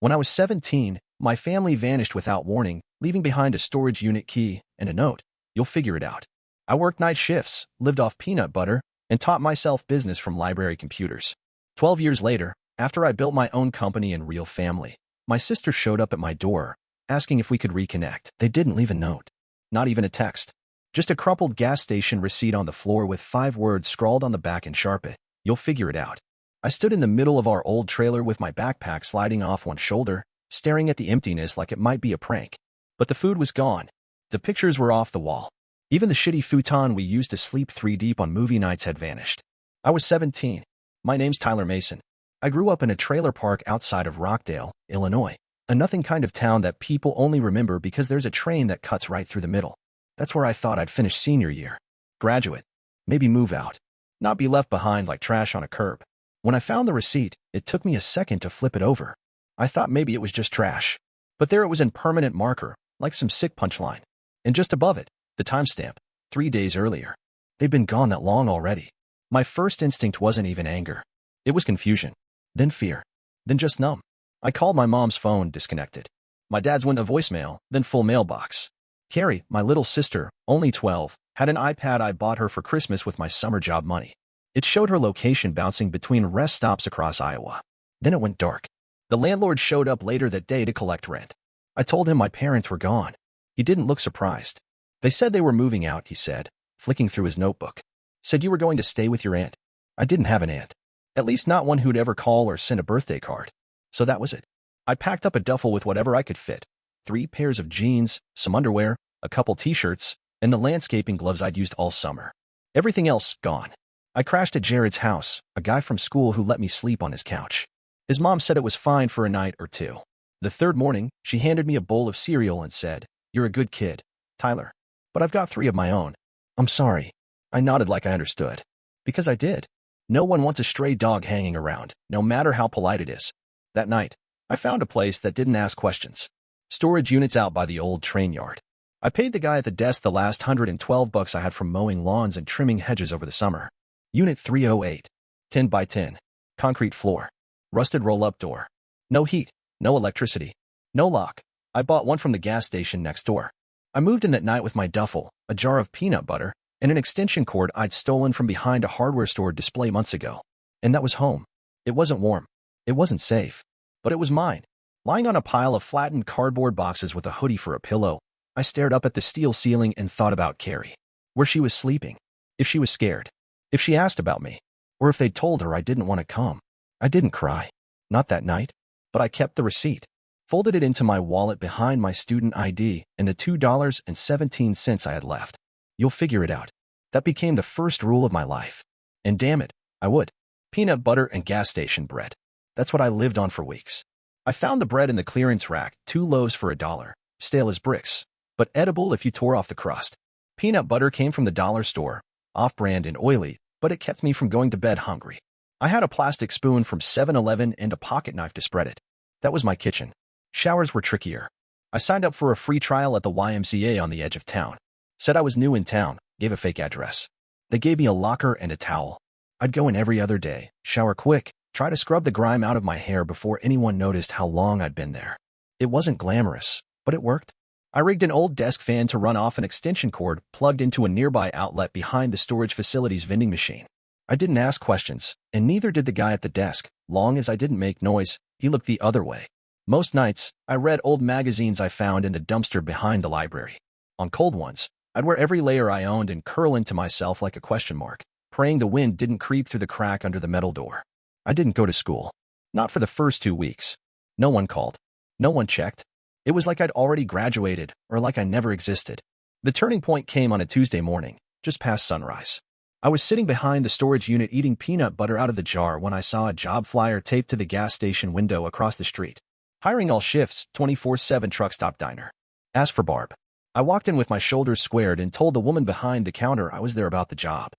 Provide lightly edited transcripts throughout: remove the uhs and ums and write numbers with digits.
When I was 17, my family vanished without warning, leaving behind a storage unit key and a note. You'll figure it out. I worked night shifts, lived off peanut butter, and taught myself business from library computers. 12 years later, after I built my own company and real family, my sister showed up at my door, asking if we could reconnect. They didn't leave a note. Not even a text. Just a crumpled gas station receipt on the floor with 5 words scrawled on the back in Sharpie. You'll figure it out. I stood in the middle of our old trailer with my backpack sliding off one shoulder, staring at the emptiness like it might be a prank. But the food was gone. The pictures were off the wall. Even the shitty futon we used to sleep 3 deep on movie nights had vanished. I was 17. My name's Tyler Mason. I grew up in a trailer park outside of Rockdale, Illinois. A nothing kind of town that people only remember because there's a train that cuts right through the middle. That's where I thought I'd finish senior year. Graduate. Maybe move out. Not be left behind like trash on a curb. When I found the receipt, it took me a second to flip it over. I thought maybe it was just trash. But there it was in permanent marker, like some sick punchline. And just above it, the timestamp, 3 days earlier. They'd been gone that long already. My first instinct wasn't even anger. It was confusion. Then fear. Then just numb. I called my mom's phone, disconnected. My dad's went to voicemail, then full mailbox. Carrie, my little sister, only 12, had an iPad I bought her for Christmas with my summer job money. It showed her location bouncing between rest stops across Iowa. Then it went dark. The landlord showed up later that day to collect rent. I told him my parents were gone. He didn't look surprised. They said they were moving out, he said, flicking through his notebook. Said you were going to stay with your aunt. I didn't have an aunt. At least not one who'd ever call or send a birthday card. So that was it. I packed up a duffel with whatever I could fit. 3 pairs of jeans, some underwear, a couple t-shirts, and the landscaping gloves I'd used all summer. Everything else, gone. I crashed at Jared's house, a guy from school who let me sleep on his couch. His mom said it was fine for a night or 2. The 3rd morning, she handed me a bowl of cereal and said, "You're a good kid, Tyler. But I've got 3 of my own." "I'm sorry." I nodded like I understood. Because I did. No one wants a stray dog hanging around, no matter how polite it is. That night, I found a place that didn't ask questions. Storage units out by the old train yard. I paid the guy at the desk the last $112 I had from mowing lawns and trimming hedges over the summer. Unit 308. 10 by 10. Concrete floor. Rusted roll-up door. No heat. No electricity. No lock. I bought one from the gas station next door. I moved in that night with my duffel, a jar of peanut butter, and an extension cord I'd stolen from behind a hardware store display months ago. And that was home. It wasn't warm. It wasn't safe. But it was mine. Lying on a pile of flattened cardboard boxes with a hoodie for a pillow, I stared up at the steel ceiling and thought about Carrie. Where she was sleeping. If she was scared. If she asked about me. Or if they'd told her I didn't want to come. I didn't cry. Not that night. But I kept the receipt. Folded it into my wallet behind my student ID and the $2.17 I had left. You'll figure it out. That became the first rule of my life. And damn it, I would. Peanut butter and gas station bread. That's what I lived on for weeks. I found the bread in the clearance rack, 2 loaves for $1, stale as bricks, but edible if you tore off the crust. Peanut butter came from the dollar store, off-brand and oily, but it kept me from going to bed hungry. I had a plastic spoon from 7-Eleven and a pocket knife to spread it. That was my kitchen. Showers were trickier. I signed up for a free trial at the YMCA on the edge of town. Said I was new in town, gave a fake address. They gave me a locker and a towel. I'd go in every other day, shower quick, try to scrub the grime out of my hair before anyone noticed how long I'd been there. It wasn't glamorous, but it worked. I rigged an old desk fan to run off an extension cord plugged into a nearby outlet behind the storage facility's vending machine. I didn't ask questions, and neither did the guy at the desk. Long as I didn't make noise, he looked the other way. Most nights, I read old magazines I found in the dumpster behind the library. On cold ones, I'd wear every layer I owned and curl into myself like a question mark, praying the wind didn't creep through the crack under the metal door. I didn't go to school. Not for the first 2 weeks. No one called. No one checked. It was like I'd already graduated, or like I never existed. The turning point came on a Tuesday morning, just past sunrise. I was sitting behind the storage unit eating peanut butter out of the jar when I saw a job flyer taped to the gas station window across the street. Hiring all shifts, 24/7 truck stop diner. Asked for Barb. I walked in with my shoulders squared and told the woman behind the counter I was there about the job.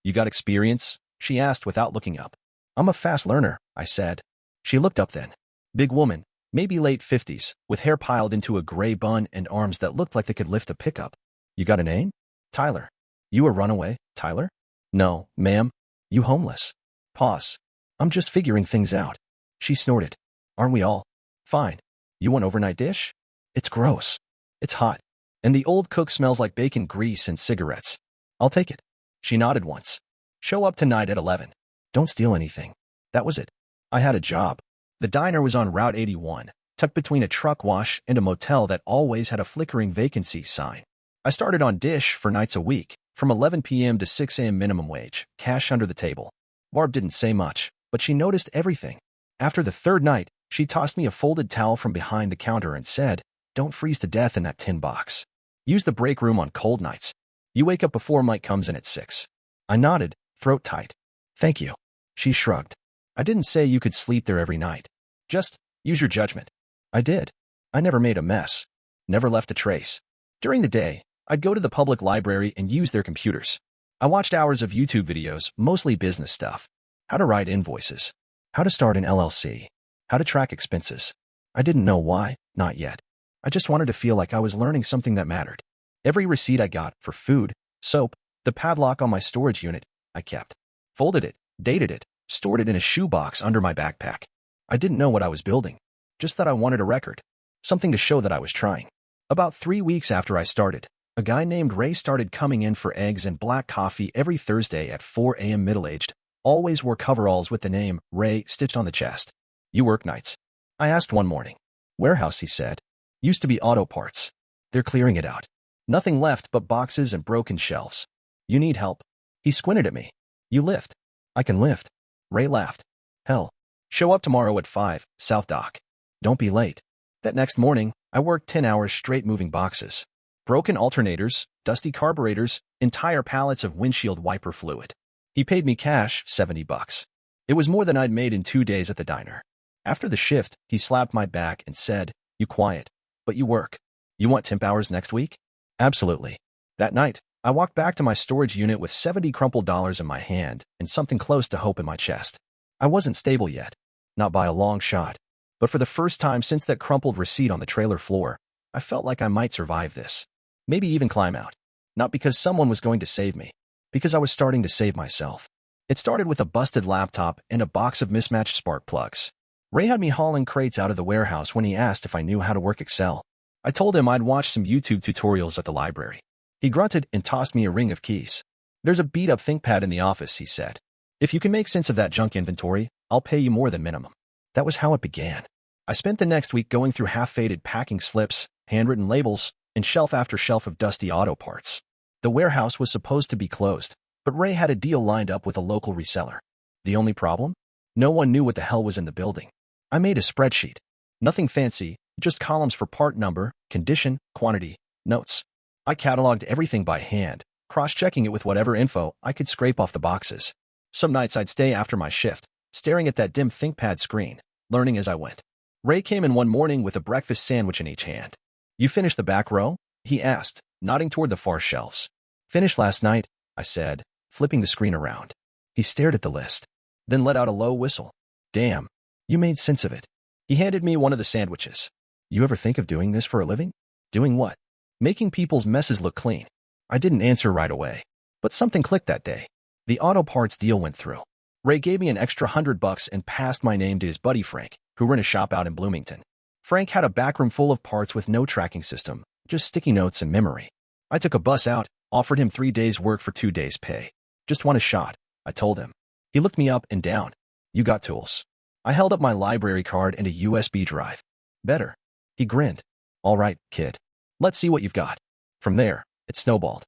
"You got experience?" she asked without looking up. "I'm a fast learner," I said. She looked up then. Big woman, maybe late 50s, with hair piled into a gray bun and arms that looked like they could lift a pickup. "You got a name?" "Tyler." "You a runaway, Tyler?" "No, ma'am." "You homeless?" Pause. "I'm just figuring things out." She snorted. "Aren't we all?" Fine. You want overnight dish? It's gross. It's hot. And the old cook smells like bacon grease and cigarettes. I'll take it. She nodded once. Show up tonight at 11. Don't steal anything. That was it. I had a job. The diner was on Route 81, tucked between a truck wash and a motel that always had a flickering vacancy sign. I started on dish for nights a week, from 11 p.m. to 6 a.m. minimum wage, cash under the table. Barb didn't say much, but she noticed everything. After the third night, she tossed me a folded towel from behind the counter and said, "Don't freeze to death in that tin box. Use the break room on cold nights. You wake up before Mike comes in at 6. I nodded, throat tight. Thank you. She shrugged. I didn't say you could sleep there every night. Just use your judgment. I did. I never made a mess. Never left a trace. During the day, I'd go to the public library and use their computers. I watched hours of YouTube videos, mostly business stuff. How to write invoices. How to start an LLC. How to track expenses. I didn't know why, not yet. I just wanted to feel like I was learning something that mattered. Every receipt I got for food, soap, the padlock on my storage unit, I kept. Folded it, dated it, stored it in a shoebox under my backpack. I didn't know what I was building, just that I wanted a record, something to show that I was trying. About 3 weeks after I started, a guy named Ray started coming in for eggs and black coffee every Thursday at 4 a.m. middle-aged, always wore coveralls with the name Ray stitched on the chest. You work nights? I asked one morning. Warehouse, he said. Used to be auto parts. They're clearing it out. Nothing left but boxes and broken shelves. You need help? He squinted at me. You lift? I can lift. Ray laughed. Hell. Show up tomorrow at 5, South Dock. Don't be late. That next morning, I worked 10 hours straight moving boxes. Broken alternators, dusty carburetors, entire pallets of windshield wiper fluid. He paid me cash, $70. It was more than I'd made in 2 days at the diner. After the shift, he slapped my back and said, "You quiet, but you work. You want temp hours next week?" Absolutely. That night, I walked back to my storage unit with 70 crumpled dollars in my hand and something close to hope in my chest. I wasn't stable yet, not by a long shot, but for the first time since that crumpled receipt on the trailer floor, I felt like I might survive this. Maybe even climb out. Not because someone was going to save me, because I was starting to save myself. It started with a busted laptop and a box of mismatched spark plugs. Ray had me hauling crates out of the warehouse when he asked if I knew how to work Excel. I told him I'd watched some YouTube tutorials at the library. He grunted and tossed me a ring of keys. There's a beat-up ThinkPad in the office, he said. If you can make sense of that junk inventory, I'll pay you more than minimum. That was how it began. I spent the next week going through half-faded packing slips, handwritten labels, and shelf after shelf of dusty auto parts. The warehouse was supposed to be closed, but Ray had a deal lined up with a local reseller. The only problem? No one knew what the hell was in the building. I made a spreadsheet. Nothing fancy, just columns for part number, condition, quantity, notes. I cataloged everything by hand, cross-checking it with whatever info I could scrape off the boxes. Some nights I'd stay after my shift, staring at that dim ThinkPad screen, learning as I went. Ray came in one morning with a breakfast sandwich in each hand. You finished the back row? He asked, nodding toward the far shelves. Finished last night, I said, flipping the screen around. He stared at the list, then let out a low whistle. Damn. You made sense of it. He handed me one of the sandwiches. You ever think of doing this for a living? Doing what? Making people's messes look clean. I didn't answer right away, but something clicked that day. The auto parts deal went through. Ray gave me an extra $100 and passed my name to his buddy Frank, who ran a shop out in Bloomington. Frank had a backroom full of parts with no tracking system, just sticky notes and memory. I took a bus out, offered him 3 days' work for 2 days' pay. Just want a shot, I told him. He looked me up and down. You got tools. I held up my library card and a USB drive. Better. He grinned. All right, kid. Let's see what you've got. From there, it snowballed.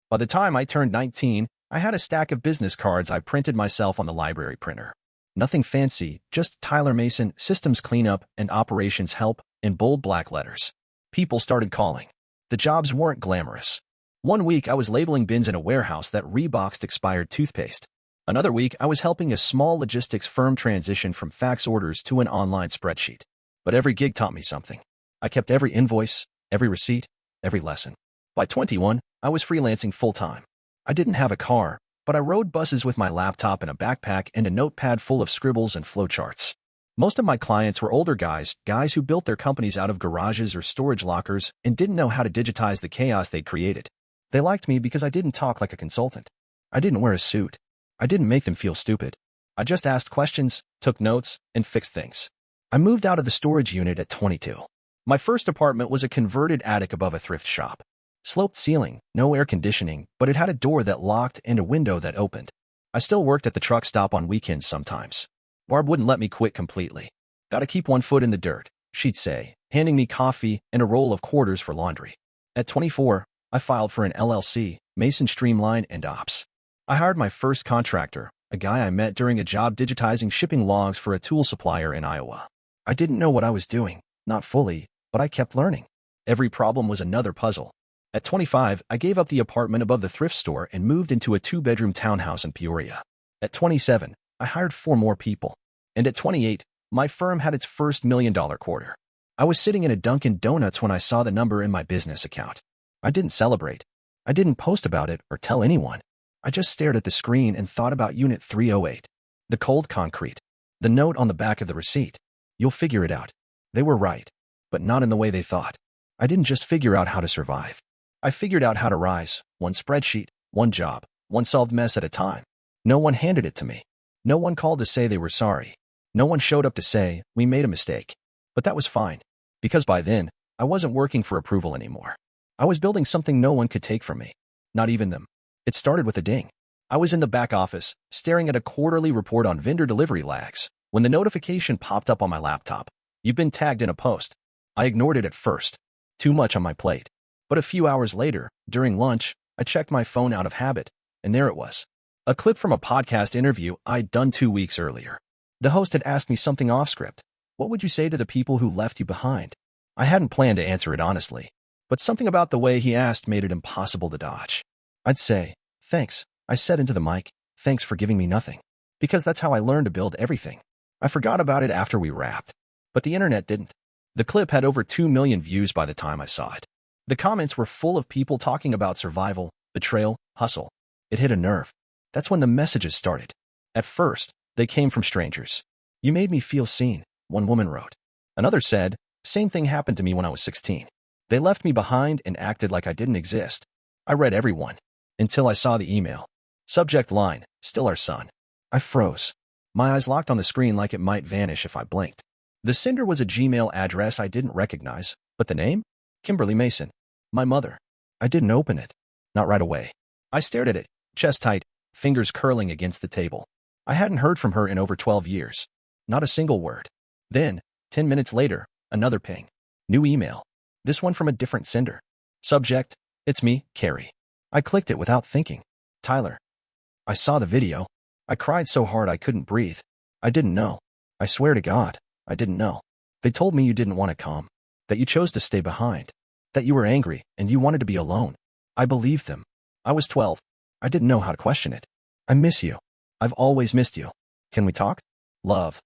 By the time I turned 19, I had a stack of business cards I printed myself on the library printer. Nothing fancy, just Tyler Mason, systems cleanup, and operations help in bold black letters. People started calling. The jobs weren't glamorous. One week I was labeling bins in a warehouse that reboxed expired toothpaste. Another week I was helping a small logistics firm transition from fax orders to an online spreadsheet. But every gig taught me something. I kept every invoice, every receipt, every lesson. By 21, I was freelancing full-time. I didn't have a car, but I rode buses with my laptop and a backpack and a notepad full of scribbles and flowcharts. Most of my clients were older guys who built their companies out of garages or storage lockers and didn't know how to digitize the chaos they'd created. They liked me because I didn't talk like a consultant. I didn't wear a suit. I didn't make them feel stupid. I just asked questions, took notes, and fixed things. I moved out of the storage unit at 22. My first apartment was a converted attic above a thrift shop. Sloped ceiling, no air conditioning, but it had a door that locked and a window that opened. I still worked at the truck stop on weekends sometimes. Barb wouldn't let me quit completely. Gotta keep one foot in the dirt, she'd say, handing me coffee and a roll of quarters for laundry. At 24, I filed for an LLC, Mason Streamline and Ops. I hired my first contractor, a guy I met during a job digitizing shipping logs for a tool supplier in Iowa. I didn't know what I was doing, not fully, but I kept learning. Every problem was another puzzle. At 25, I gave up the apartment above the thrift store and moved into a 2-bedroom townhouse in Peoria. At 27, I hired 4 more people. And at 28, my firm had its first $1 million quarter. I was sitting in a Dunkin' Donuts when I saw the number in my business account. I didn't celebrate. I didn't post about it or tell anyone. I just stared at the screen and thought about Unit 308. The cold concrete. The note on the back of the receipt. You'll figure it out. They were right, but not in the way they thought. I didn't just figure out how to survive. I figured out how to rise, one spreadsheet, one job, one solved mess at a time. No one handed it to me. No one called to say they were sorry. No one showed up to say, we made a mistake. But that was fine, because by then, I wasn't working for approval anymore. I was building something no one could take from me. Not even them. It started with a ding. I was in the back office, staring at a quarterly report on vendor delivery lags, when the notification popped up on my laptop. You've been tagged in a post. I ignored it at first. Too much on my plate. But a few hours later, during lunch, I checked my phone out of habit, and there it was. A clip from a podcast interview I'd done 2 weeks earlier. The host had asked me something off script. What would you say to the people who left you behind? I hadn't planned to answer it honestly, but something about the way he asked made it impossible to dodge. I'd say, thanks, I said into the mic, thanks for giving me nothing. Because that's how I learned to build everything. I forgot about it after we wrapped. But the internet didn't. The clip had over 2 million views by the time I saw it. The comments were full of people talking about survival, betrayal, hustle. It hit a nerve. That's when the messages started. At first, they came from strangers. You made me feel seen, one woman wrote. Another said, same thing happened to me when I was 16. They left me behind and acted like I didn't exist. I read every one. Until I saw the email. Subject line, still our son. I froze. My eyes locked on the screen like it might vanish if I blinked. The sender was a Gmail address I didn't recognize, but the name? Kimberly Mason. My mother. I didn't open it. Not right away. I stared at it, chest tight, fingers curling against the table. I hadn't heard from her in over 12 years. Not a single word. Then, 10 minutes later, another ping. New email. This one from a different sender. Subject, it's me, Carrie. I clicked it without thinking. Tyler. I saw the video. I cried so hard I couldn't breathe. I didn't know. I swear to God, I didn't know. They told me you didn't want to come. That you chose to stay behind. That you were angry and you wanted to be alone. I believed them. I was 12. I didn't know how to question it. I miss you. I've always missed you. Can we talk? Love.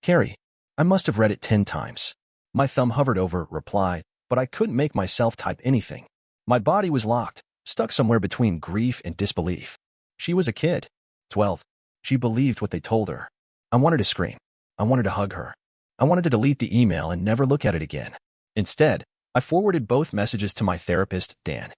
Carrie. I must have read it 10 times. My thumb hovered over reply, but I couldn't make myself type anything. My body was locked, stuck somewhere between grief and disbelief. She was a kid. 12. She believed what they told her. I wanted to scream. I wanted to hug her. I wanted to delete the email and never look at it again. Instead, I forwarded both messages to my therapist, Dan.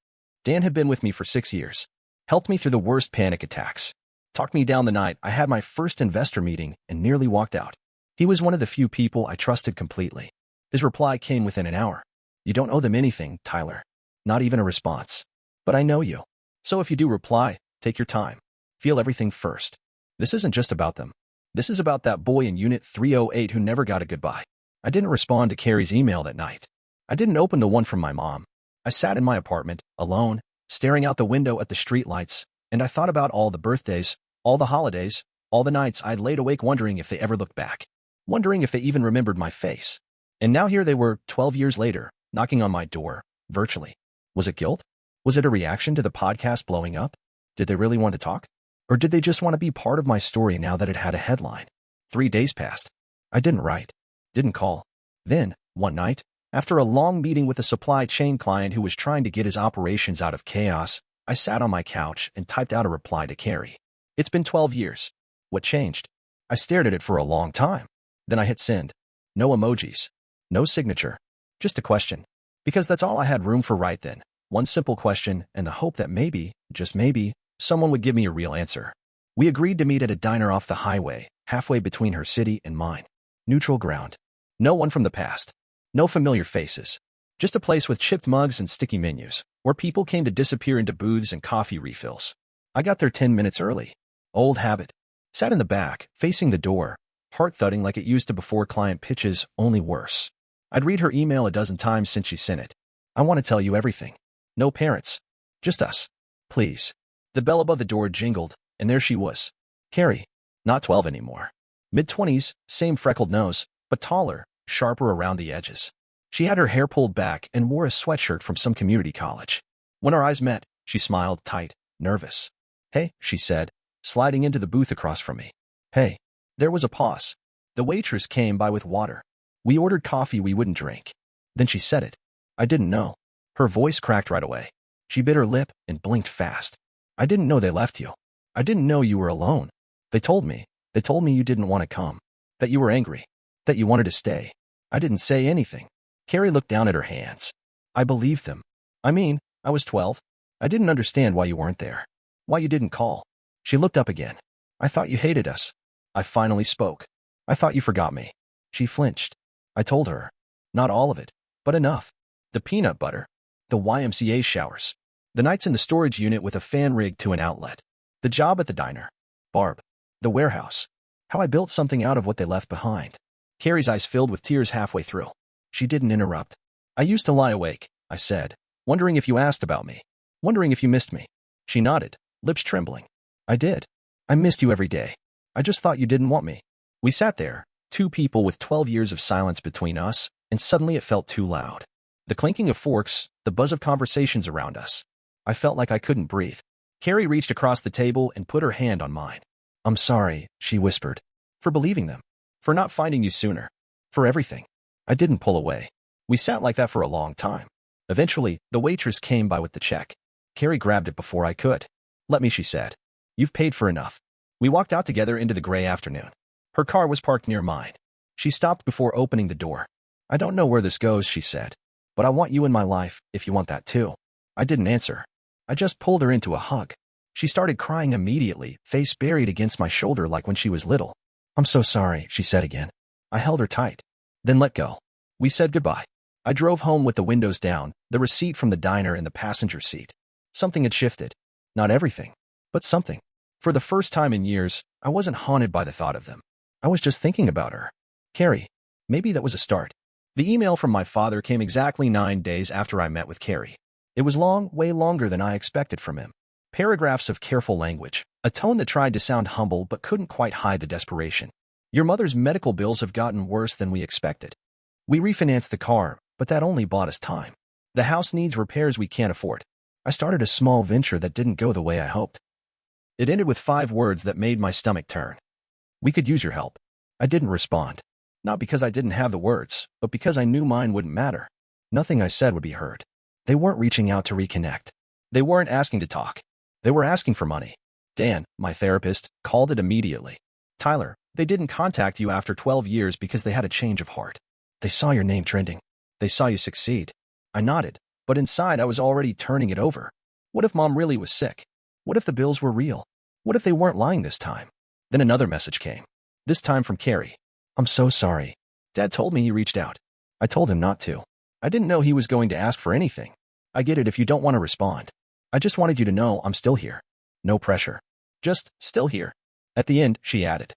Dan had been with me for 6 years, helped me through the worst panic attacks, talked me down the night I had my first investor meeting and nearly walked out. He was one of the few people I trusted completely. His reply came within an hour. You don't owe them anything, Tyler. Not even a response. But I know you. So if you do reply, take your time. Feel everything first. This isn't just about them. This is about that boy in Unit 308 who never got a goodbye. I didn't respond to Carrie's email that night. I didn't open the one from my mom. I sat in my apartment, alone, staring out the window at the streetlights, and I thought about all the birthdays, all the holidays, all the nights I'd laid awake wondering if they ever looked back, wondering if they even remembered my face. And now here they were, 12 years later, knocking on my door, virtually. Was it guilt? Was it a reaction to the podcast blowing up? Did they really want to talk? Or did they just want to be part of my story now that it had a headline? 3 days passed. I didn't write. Didn't call. Then, one night, after a long meeting with a supply chain client who was trying to get his operations out of chaos, I sat on my couch and typed out a reply to Carrie. It's been 12 years. What changed? I stared at it for a long time. Then I hit send. No emojis. No signature. Just a question. Because that's all I had room for right then. One simple question and the hope that maybe, just maybe, someone would give me a real answer. We agreed to meet at a diner off the highway, halfway between her city and mine. Neutral ground. No one from the past. No familiar faces. Just a place with chipped mugs and sticky menus, where people came to disappear into booths and coffee refills. I got there 10 minutes early. Old habit. Sat in the back, facing the door, heart thudding like it used to before client pitches, only worse. I'd read her email a dozen times since she sent it. I want to tell you everything. No parents. Just us. Please. The bell above the door jingled, and there she was. Carrie. Not 12 anymore. Mid-20s, same freckled nose, but taller, sharper around the edges. She had her hair pulled back and wore a sweatshirt from some community college. When our eyes met, she smiled, tight, nervous. Hey, she said, sliding into the booth across from me. Hey. There was a pause. The waitress came by with water. We ordered coffee we wouldn't drink. Then she said it. I didn't know. Her voice cracked right away. She bit her lip and blinked fast. I didn't know they left you. I didn't know you were alone. They told me you didn't want to come. That you were angry. That you wanted to stay. I didn't say anything. Carrie looked down at her hands. I believed them. I mean, I was 12. I didn't understand why you weren't there. Why you didn't call. She looked up again. I thought you hated us. I finally spoke. I thought you forgot me. She flinched. I told her. Not all of it, but enough. The peanut butter. The YMCA showers. The nights in the storage unit with a fan rigged to an outlet. The job at the diner. Barb. The warehouse. How I built something out of what they left behind. Carrie's eyes filled with tears halfway through. She didn't interrupt. I used to lie awake, I said, wondering if you asked about me. Wondering if you missed me. She nodded, lips trembling. I did. I missed you every day. I just thought you didn't want me. We sat there, two people with 12 years of silence between us, and suddenly it felt too loud. The clinking of forks, the buzz of conversations around us. I felt like I couldn't breathe. Carrie reached across the table and put her hand on mine. I'm sorry, she whispered. For believing them. For not finding you sooner. For everything. I didn't pull away. We sat like that for a long time. Eventually, the waitress came by with the check. Carrie grabbed it before I could. Let me, she said. You've paid for enough. We walked out together into the gray afternoon. Her car was parked near mine. She stopped before opening the door. I don't know where this goes, she said. But I want you in my life, if you want that too. I didn't answer. I just pulled her into a hug. She started crying immediately, face buried against my shoulder like when she was little. I'm so sorry, she said again. I held her tight. Then let go. We said goodbye. I drove home with the windows down, the receipt from the diner in the passenger seat. Something had shifted. Not everything, but something. For the first time in years, I wasn't haunted by the thought of them. I was just thinking about her. Carrie. Maybe that was a start. The email from my father came exactly 9 days after I met with Carrie. It was long, way longer than I expected from him. Paragraphs of careful language, a tone that tried to sound humble but couldn't quite hide the desperation. Your mother's medical bills have gotten worse than we expected. We refinanced the car, but that only bought us time. The house needs repairs we can't afford. I started a small venture that didn't go the way I hoped. It ended with 5 words that made my stomach turn. We could use your help. I didn't respond. Not because I didn't have the words, but because I knew mine wouldn't matter. Nothing I said would be heard. They weren't reaching out to reconnect. They weren't asking to talk. They were asking for money. Dan, my therapist, called it immediately. Tyler, they didn't contact you after 12 years because they had a change of heart. They saw your name trending. They saw you succeed. I nodded, but inside I was already turning it over. What if Mom really was sick? What if the bills were real? What if they weren't lying this time? Then another message came. This time from Carrie. I'm so sorry. Dad told me he reached out. I told him not to. I didn't know he was going to ask for anything. I get it if you don't want to respond. I just wanted you to know I'm still here. No pressure. Just still here. At the end, she added.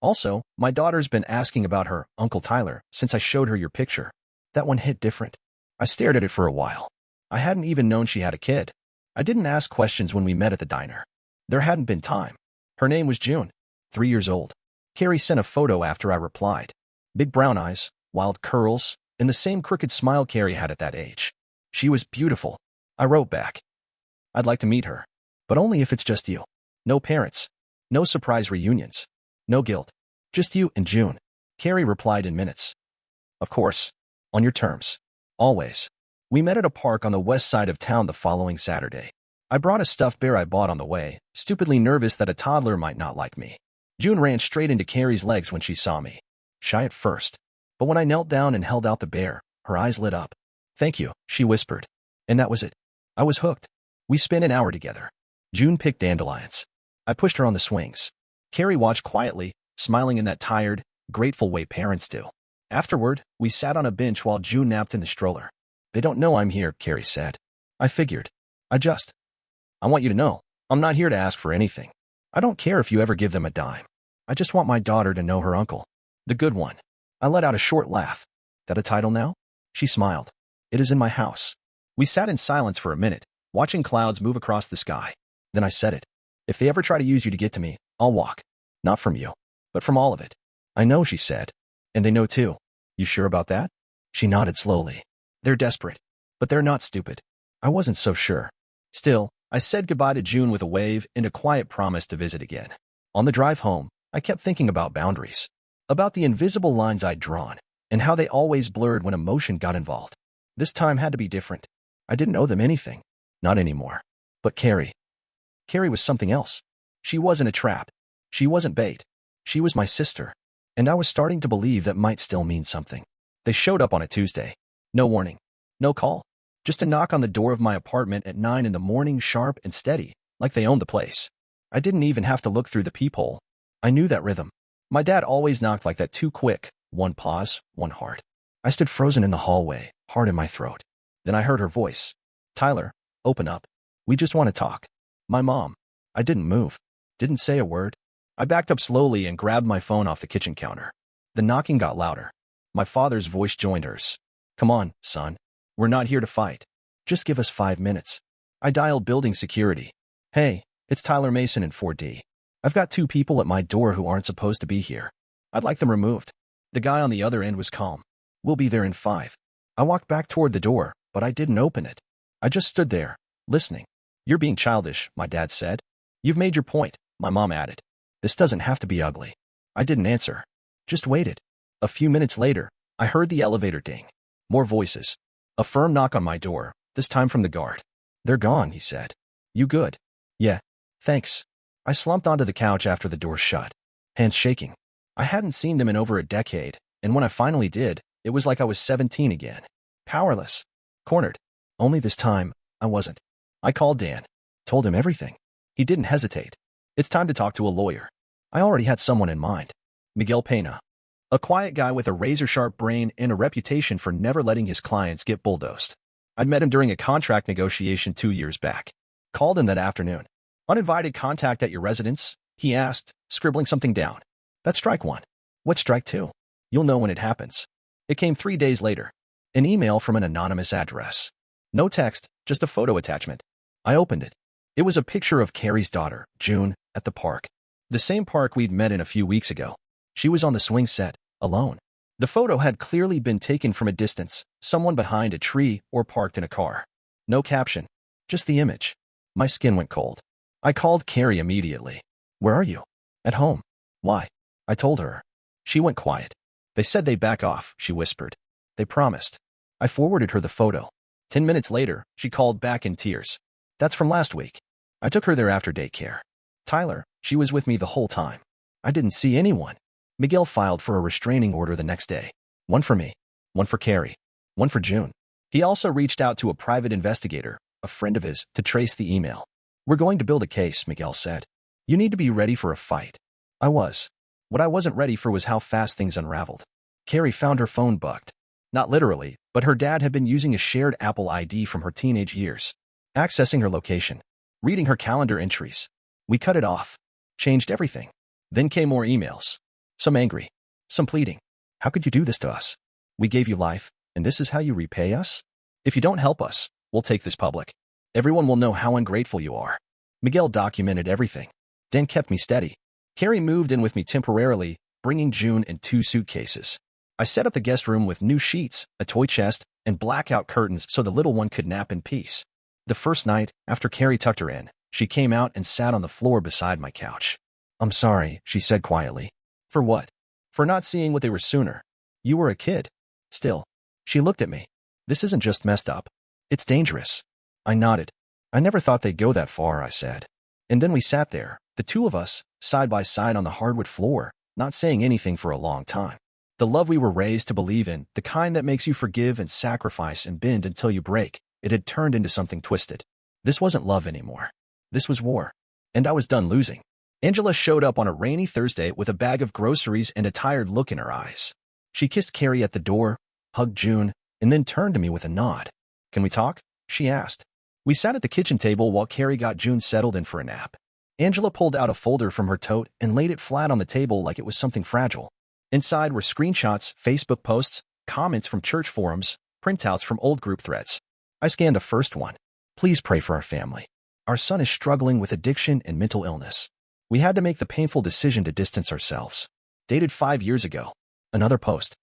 Also, my daughter's been asking about her Uncle Tyler since I showed her your picture. That one hit different. I stared at it for a while. I hadn't even known she had a kid. I didn't ask questions when we met at the diner. There hadn't been time. Her name was June, 3 years old. Carrie sent a photo after I replied. Big brown eyes, wild curls, and the same crooked smile Carrie had at that age. She was beautiful. I wrote back. I'd like to meet her, but only if it's just you. No parents. No surprise reunions. No guilt. Just you and June. Carrie replied in minutes. Of course. On your terms. Always. We met at a park on the west side of town the following Saturday. I brought a stuffed bear I bought on the way, stupidly nervous that a toddler might not like me. June ran straight into Carrie's legs when she saw me. Shy at first. But when I knelt down and held out the bear, her eyes lit up. Thank you, she whispered. And that was it. I was hooked. We spent an hour together. June picked dandelions. I pushed her on the swings. Carrie watched quietly, smiling in that tired, grateful way parents do. Afterward, we sat on a bench while June napped in the stroller. They don't know I'm here, Carrie said. I figured. I want you to know, I'm not here to ask for anything. I don't care if you ever give them a dime. I just want my daughter to know her uncle. The good one. I let out a short laugh. That a title now? She smiled. It is in my house. We sat in silence for a minute, watching clouds move across the sky. Then I said it. If they ever try to use you to get to me, I'll walk. Not from you, but from all of it. I know, she said. And they know too. You sure about that? She nodded slowly. They're desperate, but they're not stupid. I wasn't so sure. Still, I said goodbye to June with a wave and a quiet promise to visit again. On the drive home, I kept thinking about boundaries, about the invisible lines I'd drawn, and how they always blurred when emotion got involved. This time had to be different. I didn't owe them anything. Not anymore. But Carrie was something else. She wasn't a trap. She wasn't bait. She was my sister. And I was starting to believe that might still mean something. They showed up on a Tuesday. No warning. No call. Just a knock on the door of my apartment at 9 in the morning, sharp and steady, like they owned the place. I didn't even have to look through the peephole. I knew that rhythm. My dad always knocked like that, too quick. One pause, one heart. I stood frozen in the hallway, heart in my throat. Then I heard her voice. Tyler, open up. We just want to talk. My mom. I didn't move. Didn't say a word. I backed up slowly and grabbed my phone off the kitchen counter. The knocking got louder. My father's voice joined hers. Come on, son. We're not here to fight. Just give us 5 minutes. I dialed building security. Hey, it's Tyler Mason in 4D. I've got 2 people at my door who aren't supposed to be here. I'd like them removed. The guy on the other end was calm. We'll be there in 5. I walked back toward the door, but I didn't open it. I just stood there, listening. You're being childish, my dad said. You've made your point, my mom added. This doesn't have to be ugly. I didn't answer. Just waited. A few minutes later, I heard the elevator ding. More voices. A firm knock on my door, this time from the guard. They're gone, he said. You good? Yeah, thanks. I slumped onto the couch after the door shut, hands shaking. I hadn't seen them in over a decade, and when I finally did, it was like I was 17 again. Powerless. Cornered. Only this time, I wasn't. I called Dan. Told him everything. He didn't hesitate. It's time to talk to a lawyer. I already had someone in mind. Miguel Pena. A quiet guy with a razor-sharp brain and a reputation for never letting his clients get bulldozed. I'd met him during a contract negotiation 2 years back. Called him that afternoon. Uninvited contact at your residence? He asked, scribbling something down. That's strike 1. What's strike 2? You'll know when it happens. It came 3 days later. An email from an anonymous address. No text, just a photo attachment. I opened it. It was a picture of Carrie's daughter, June, at the park. The same park we'd met in a few weeks ago. She was on the swing set, alone. The photo had clearly been taken from a distance, someone behind a tree or parked in a car. No caption, just the image. My skin went cold. I called Carrie immediately. Where are you? At home. Why? I told her. She went quiet. They said they'd back off, she whispered. They promised. I forwarded her the photo. 10 minutes later, she called back in tears. That's from last week. I took her there after daycare. Tyler, she was with me the whole time. I didn't see anyone. Miguel filed for a restraining order the next day. One for me, one for Carrie, one for June. He also reached out to a private investigator, a friend of his, to trace the email. We're going to build a case, Miguel said. You need to be ready for a fight. I was. What I wasn't ready for was how fast things unraveled. Carrie found her phone bugged. Not literally, but her dad had been using a shared Apple ID from her teenage years. Accessing her location. Reading her calendar entries. We cut it off. Changed everything. Then came more emails. Some angry. Some pleading. How could you do this to us? We gave you life, and this is how you repay us? If you don't help us, we'll take this public. Everyone will know how ungrateful you are. Miguel documented everything. Dan kept me steady. Carrie moved in with me temporarily, bringing June in 2 suitcases. I set up the guest room with new sheets, a toy chest, and blackout curtains so the little one could nap in peace. The first night, after Carrie tucked her in, she came out and sat on the floor beside my couch. I'm sorry, she said quietly. For what? For not seeing what they were sooner. You were a kid. Still. She looked at me. This isn't just messed up. It's dangerous. I nodded. I never thought they'd go that far, I said. And then we sat there, the 2 of us, side by side on the hardwood floor, not saying anything for a long time. The love we were raised to believe in, the kind that makes you forgive and sacrifice and bend until you break, it had turned into something twisted. This wasn't love anymore. This was war. And I was done losing. Angela showed up on a rainy Thursday with a bag of groceries and a tired look in her eyes. She kissed Carrie at the door, hugged June, and then turned to me with a nod. "Can we talk?" she asked. We sat at the kitchen table while Carrie got June settled in for a nap. Angela pulled out a folder from her tote and laid it flat on the table like it was something fragile. Inside were screenshots, Facebook posts, comments from church forums, printouts from old group threads. I scanned the first one. "Please pray for our family. Our son is struggling with addiction and mental illness. We had to make the painful decision to distance ourselves." Dated 5 years ago. Another post.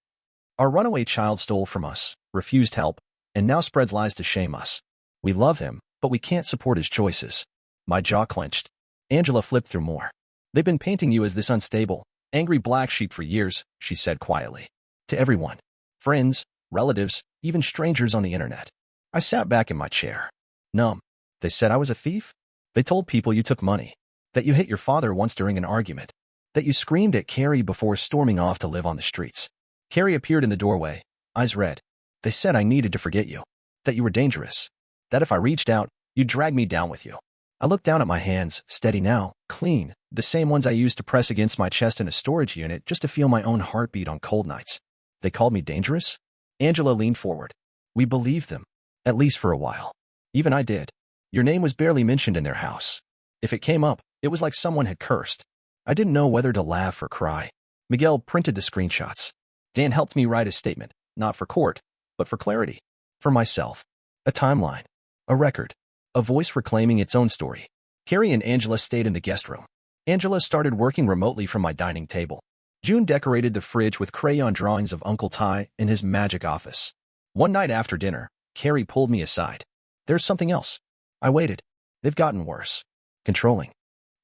"Our runaway child stole from us, refused help, and now spreads lies to shame us. We love him, but we can't support his choices." My jaw clenched. Angela flipped through more. "They've been painting you as this unstable, angry black sheep for years," she said quietly. "To everyone. Friends, relatives, even strangers on the internet." I sat back in my chair. Numb. "They said I was a thief? They told people you took money. That you hit your father once during an argument. That you screamed at Carrie before storming off to live on the streets." Carrie appeared in the doorway, eyes red. "They said I needed to forget you. That you were dangerous. That if I reached out, you'd drag me down with you." I looked down at my hands, steady now, clean, the same ones I used to press against my chest in a storage unit just to feel my own heartbeat on cold nights. "They called me dangerous?" Angela leaned forward. "We believed them. At least for a while. Even I did. Your name was barely mentioned in their house. If it came up, it was like someone had cursed. I didn't know whether to laugh or cry." Miguel printed the screenshots. "Dan helped me write a statement, not for court, but for clarity. For myself. A timeline. A record. A voice reclaiming its own story." Carrie and Angela stayed in the guest room. Angela started working remotely from my dining table. June decorated the fridge with crayon drawings of Uncle Ty in his magic office. One night after dinner, Carrie pulled me aside. "There's something else." I waited. "They've gotten worse. Controlling.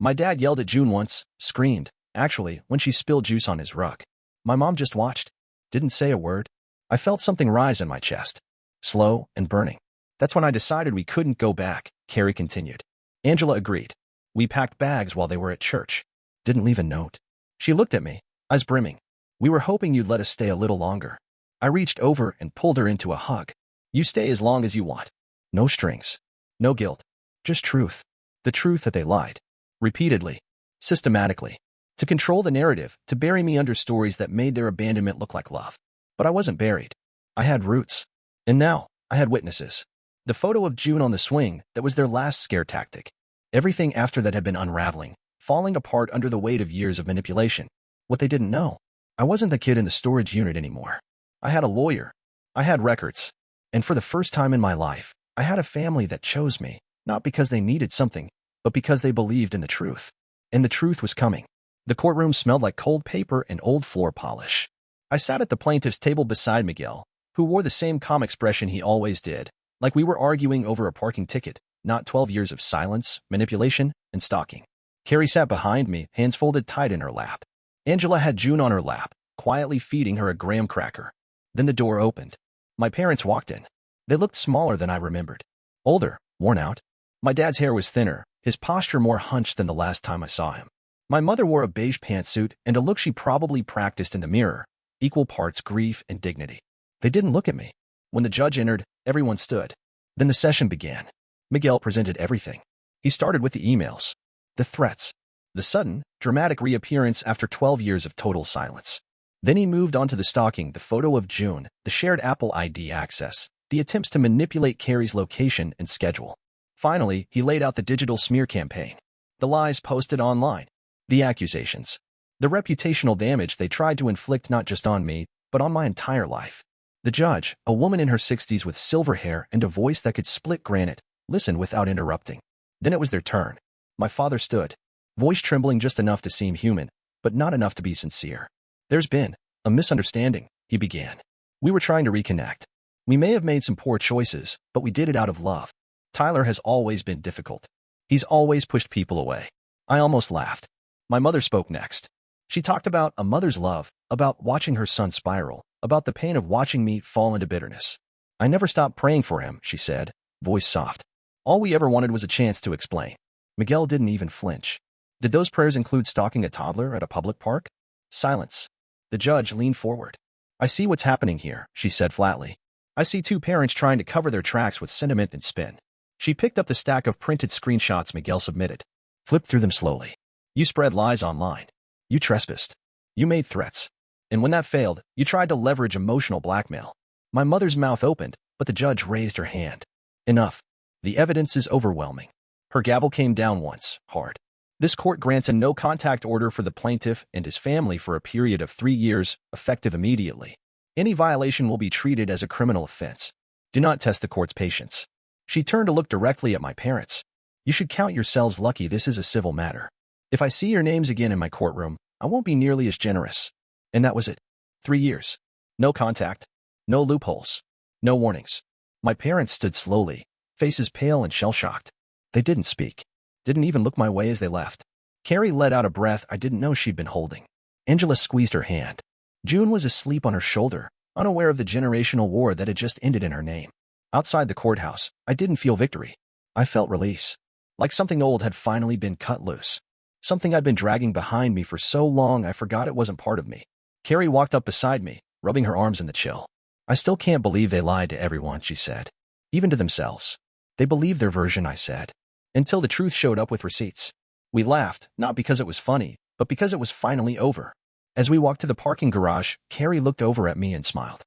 My dad yelled at June once, screamed, actually, when she spilled juice on his rug. My mom just watched. Didn't say a word. I felt something rise in my chest. Slow and burning. That's when I decided we couldn't go back," Carrie continued. Angela agreed. "We packed bags while they were at church. Didn't leave a note." She looked at me, eyes brimming. "We were hoping you'd let us stay a little longer." I reached over and pulled her into a hug. "You stay as long as you want. No strings. No guilt. Just truth. The truth that they lied. Repeatedly. Systematically. To control the narrative, to bury me under stories that made their abandonment look like love. But I wasn't buried. I had roots. And now, I had witnesses. The photo of June on the swing, that was their last scare tactic. Everything after that had been unraveling, falling apart under the weight of years of manipulation. What they didn't know. I wasn't the kid in the storage unit anymore. I had a lawyer. I had records. And for the first time in my life, I had a family that chose me, not because they needed something, but because they believed in the truth. And the truth was coming. The courtroom smelled like cold paper and old floor polish. I sat at the plaintiff's table beside Miguel, who wore the same calm expression he always did, like we were arguing over a parking ticket, not 12 years of silence, manipulation, and stalking. Carrie sat behind me, hands folded tight in her lap. Angela had June on her lap, quietly feeding her a graham cracker. Then the door opened. My parents walked in. They looked smaller than I remembered. Older, worn out. My dad's hair was thinner, his posture more hunched than the last time I saw him. My mother wore a beige pantsuit and a look she probably practiced in the mirror, equal parts grief and dignity. They didn't look at me. When the judge entered, everyone stood. Then the session began. Miguel presented everything. He started with the emails, the threats, the sudden, dramatic reappearance after 12 years of total silence. Then he moved on to the stalking, the photo of June, the shared Apple ID access, the attempts to manipulate Carrie's location and schedule. Finally, he laid out the digital smear campaign, the lies posted online, the accusations, the reputational damage they tried to inflict not just on me, but on my entire life. The judge, a woman in her 60s with silver hair and a voice that could split granite, listened without interrupting. Then it was their turn. My father stood, voice trembling just enough to seem human, but not enough to be sincere. "There's been a misunderstanding," he began. "We were trying to reconnect. We may have made some poor choices, but we did it out of love. Tyler has always been difficult. He's always pushed people away." I almost laughed. My mother spoke next. She talked about a mother's love, about watching her son spiral, about the pain of watching me fall into bitterness. "I never stopped praying for him," she said, voice soft. "All we ever wanted was a chance to explain." Miguel didn't even flinch. "Did those prayers include stalking a toddler at a public park?" Silence. The judge leaned forward. "I see what's happening here," she said flatly. "I see two parents trying to cover their tracks with sentiment and spin." She picked up the stack of printed screenshots Miguel submitted. Flipped through them slowly. "You spread lies online. You trespassed. You made threats. And when that failed, you tried to leverage emotional blackmail. My mother's mouth opened, but the judge raised her hand. Enough. The evidence is overwhelming. Her gavel came down once, hard. This court grants a no-contact order for the plaintiff and his family for a period of 3 years, effective immediately. Any violation will be treated as a criminal offense. Do not test the court's patience. She turned to look directly at my parents. You should count yourselves lucky this is a civil matter. If I see your names again in my courtroom, I won't be nearly as generous. And that was it. 3 years. No contact. No loopholes. No warnings. My parents stood slowly, faces pale and shell-shocked. They didn't speak. Didn't even look my way as they left. Carrie let out a breath I didn't know she'd been holding. Angela squeezed her hand. June was asleep on her shoulder, unaware of the generational war that had just ended in her name. Outside the courthouse, I didn't feel victory. I felt release. Like something old had finally been cut loose. Something I'd been dragging behind me for so long I forgot it wasn't part of me. Carrie walked up beside me, rubbing her arms in the chill. I still can't believe they lied to everyone, she said. Even to themselves. They believed their version, I said. Until the truth showed up with receipts. We laughed, not because it was funny, but because it was finally over. As we walked to the parking garage, Carrie looked over at me and smiled.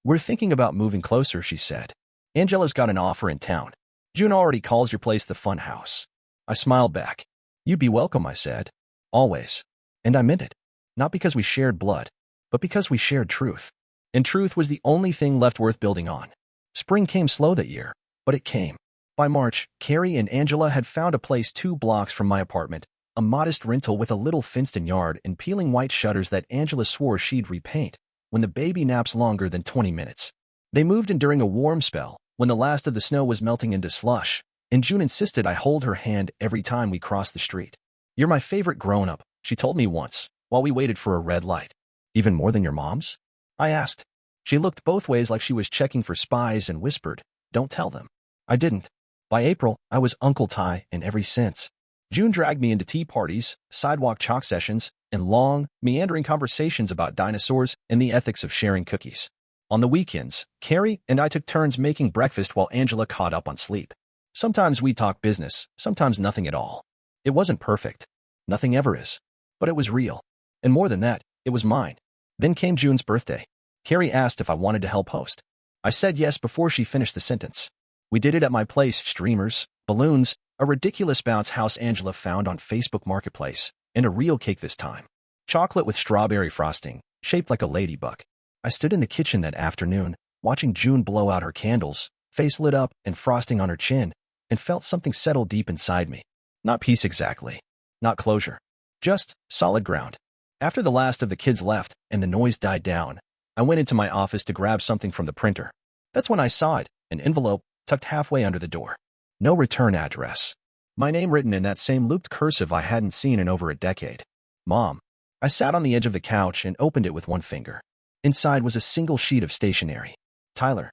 We're thinking about moving closer, she said. Angela's got an offer in town. June already calls your place the fun house. I smiled back. You'd be welcome, I said. Always. And I meant it. Not because we shared blood, but because we shared truth. And truth was the only thing left worth building on. Spring came slow that year, but it came. By March, Carrie and Angela had found a place 2 blocks from my apartment, a modest rental with a little fenced-in yard and peeling white shutters that Angela swore she'd repaint when the baby naps longer than 20 minutes. They moved in during a warm spell, when the last of the snow was melting into slush, and June insisted I hold her hand every time we crossed the street. You're my favorite grown-up, she told me once, while we waited for a red light. Even more than your mom's? I asked. She looked both ways like she was checking for spies and whispered, don't tell them. I didn't. By April, I was Uncle Ty in every sense. June dragged me into tea parties, sidewalk chalk sessions, and long, meandering conversations about dinosaurs and the ethics of sharing cookies. On the weekends, Carrie and I took turns making breakfast while Angela caught up on sleep. Sometimes we talked business, sometimes nothing at all. It wasn't perfect. Nothing ever is. But it was real. And more than that, it was mine. Then came June's birthday. Carrie asked if I wanted to help host. I said yes before she finished the sentence. We did it at my place, streamers, balloons, a ridiculous bounce house Angela found on Facebook Marketplace, and a real cake this time. Chocolate with strawberry frosting, shaped like a ladybug. I stood in the kitchen that afternoon, watching June blow out her candles, face lit up and frosting on her chin, and felt something settle deep inside me. Not peace exactly. Not closure. Just solid ground. After the last of the kids left and the noise died down, I went into my office to grab something from the printer. That's when I saw it, an envelope tucked halfway under the door. No return address. My name written in that same looped cursive I hadn't seen in over a decade. Mom. I sat on the edge of the couch and opened it with one finger. Inside was a single sheet of stationery. Tyler.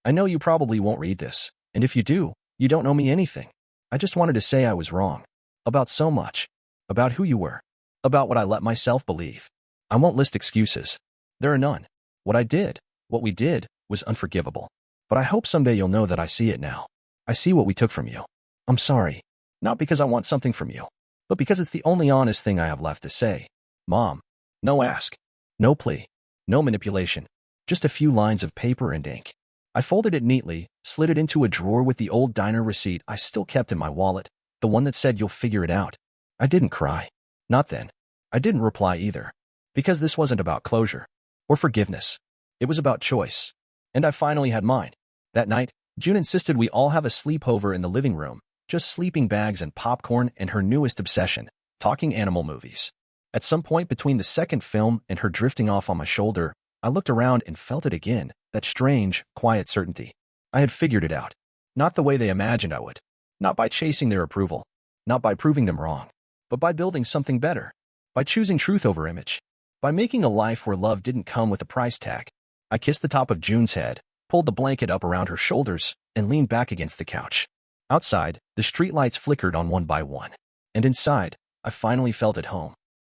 I know you probably won't read this, and if you do, you don't know me anything. I just wanted to say I was wrong. About so much. About who you were. About what I let myself believe. I won't list excuses. There are none. What I did, what we did, was unforgivable. But I hope someday you'll know that I see it now. I see what we took from you. I'm sorry. Not because I want something from you, but because it's the only honest thing I have left to say. Mom. No ask. No plea. No manipulation. Just a few lines of paper and ink. I folded it neatly, slid it into a drawer with the old diner receipt I still kept in my wallet, the one that said you'll figure it out. I didn't cry. Not then. I didn't reply either. Because this wasn't about closure. Or forgiveness. It was about choice. And I finally had mine. That night, June insisted we all have a sleepover in the living room, just sleeping bags and popcorn and her newest obsession, talking animal movies. At some point between the second film and her drifting off on my shoulder, I looked around and felt it again, that strange, quiet certainty. I had figured it out. Not the way they imagined I would. Not by chasing their approval. Not by proving them wrong. But by building something better. By choosing truth over image. By making a life where love didn't come with a price tag. I kissed the top of June's head, pulled the blanket up around her shoulders, and leaned back against the couch. Outside, the streetlights flickered on one by one. And inside, I finally felt at home.